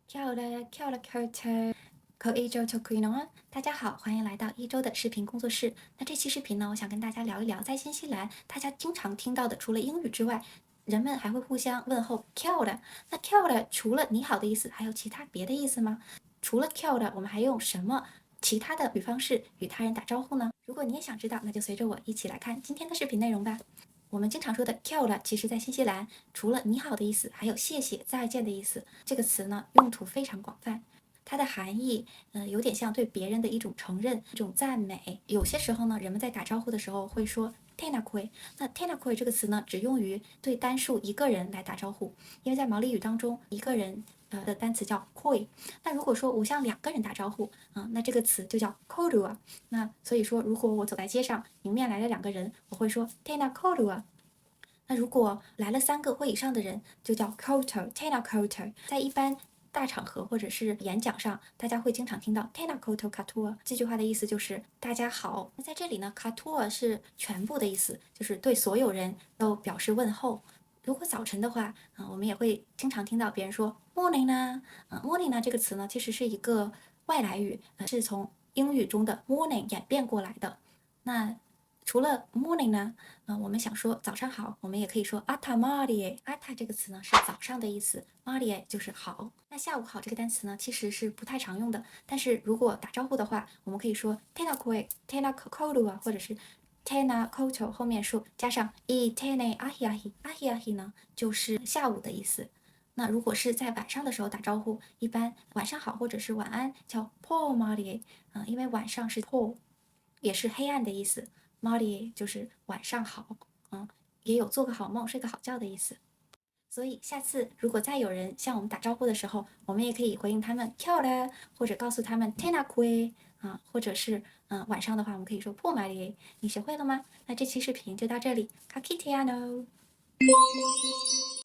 跳了跳了跳跳，口一周就可以了。大家好，欢迎来到一周的视频工作室。那这期视频呢，我想跟大家聊一聊，在新西兰大家经常听到的，除了英语之外，人们还会互相问候跳了。那跳了除了你好的意思，还有其他别的意思吗？除了跳了，我们还用什么其他的语方式与他人打招呼呢？如果你也想知道，那就随着我一起来看今天的视频内容吧。我们经常说的 "kill" 了，其实在新西兰除了你好的意思，还有谢谢、再见的意思。这个词呢，用途非常广泛。它的含义，有点像对别人的一种承认、一种赞美。有些时候呢，人们在打招呼的时候会说 "tenakui"。那 "tenakui" 这个词呢，只用于对单数一个人来打招呼，因为在毛利语当中，一个人的单词叫 koi。那如果说我向两个人打招呼，那这个词就叫 kodua。那所以说，如果我走在街上，迎面来了两个人，我会说 tena kodua。那如果来了3个或以上的人，就叫 koto tena koto。在一般大场合或者是演讲上，大家会经常听到 tena koto katoa。这句话的意思就是大家好。那在这里呢，katoa 是全部的意思，就是对所有人都表示问候。如果早晨的话，我们也会经常听到别人说 morning 呢。morning 呢这个词呢，其实是一个外来语，是从英语中的 morning 演变过来的。那除了 morning 呢，我们想说早上好，我们也可以说 ata marie。ata 这个词呢是早上的意思，marie 就是好。那下午好这个单词呢，其实是不太常用的，但是如果打招呼的话，我们可以说 tena koe tena kokodu 啊，或者是 tena koto 后面数加上 i tene ahi ahi ahi 呢，就是下午的意思。那如果是在晚上的时候打招呼，一般晚上好或者是晚安叫 po marie。因为晚上是 po，也是黑暗的意思。Molly 就是晚上好，也有做个好梦、睡个好觉的意思。所以下次如果再有人向我们打招呼的时候，我们也可以回应他们跳了，或者告诉他们 tena kue 或者是晚上的话，我们可以说破 Molly。你学会了吗？那这期视频就到这里 k a k i t i a n o